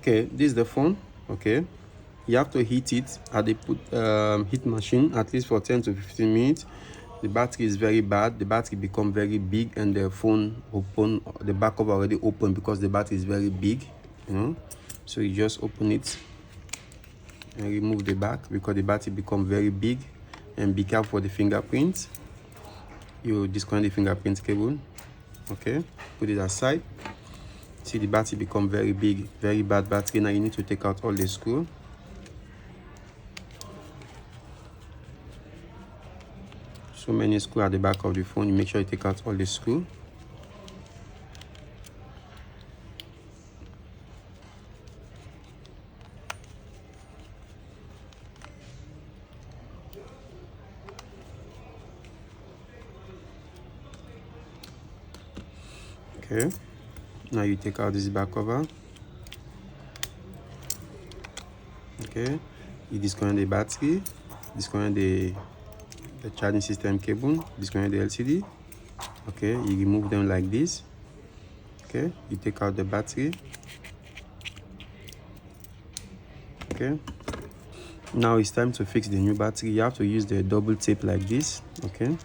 Okay, this is the phone. Okay, you have to heat it at the heat machine at least for 10 to 15 minutes. The battery is very bad. The battery become very big and the phone open, the back cover already open because the battery is very big, you know. So you just open it and remove the back because the battery become very big. And be careful for the fingerprint. You disconnect the fingerprint cable. Okay, put it aside. See, the battery become very big, very bad battery. Now you need to take out all the screw. So many screws at the back of the phone. You make sure you take out all the screw. Okay, now you take out this back cover. Okay, you disconnect the battery, disconnect the charging system cable, disconnect the LCD. Okay, you remove them like this. Okay, you take out the battery. Okay, now it's time to fix the new battery. You have to use the double tape like this. Okay,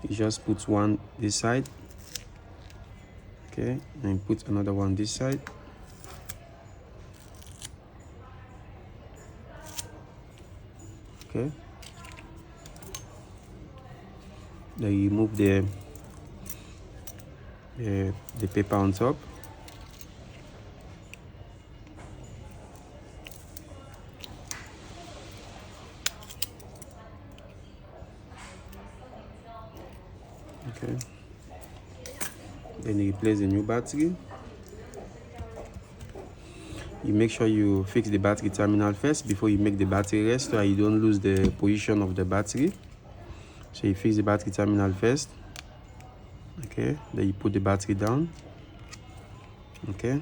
you just put one this side. Okay, and put another one this side. Okay, then you remove the paper on top. Okay, then you replace the new battery. You make sure you fix the battery terminal first before you make the battery rest, so you don't lose the position of the battery. So you fix the battery terminal first. Okay, then you put the battery down. Okay,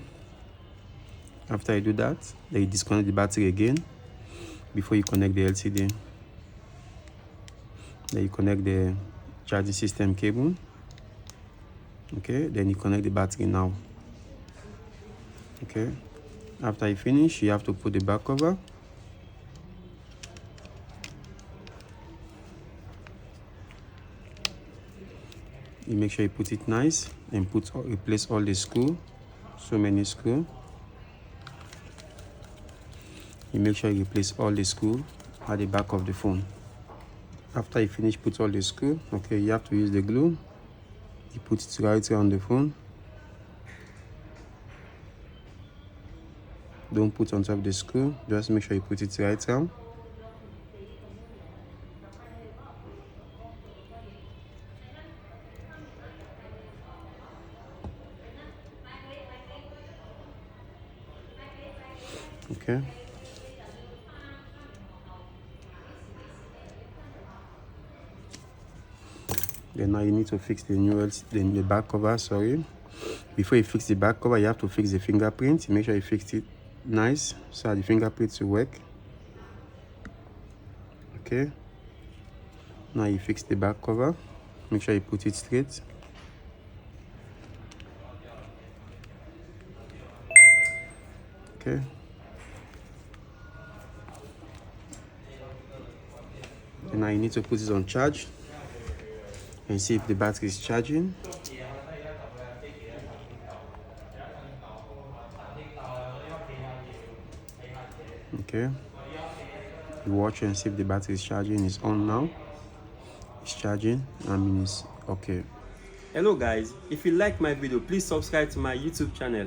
after you do that, then you disconnect the battery again before you connect the LCD. Then you connect the charging system cable. Okay, then you connect the battery now. Okay, after you finish, you have to put the back cover. You make sure you put it nice and replace all the screw. So many screw. You make sure you replace all the screw at the back of the phone. After you finish put all the screw, okay, you have to use the glue. You put it right around the phone. Don't put on top of the screw, just make sure you put it right around. Okay. Then now you need to fix the back cover, sorry. Before you fix the back cover, you have to fix the fingerprint. Make sure you fix it nice so the fingerprints will work. Okay. Now you fix the back cover. Make sure you put it straight. Okay. And now you need to put it on charge and see if the battery is charging. Okay, you watch and see if the battery is charging. It's on now. It's charging. I mean, it's okay. Hello guys, if you like my video, please subscribe to my YouTube channel.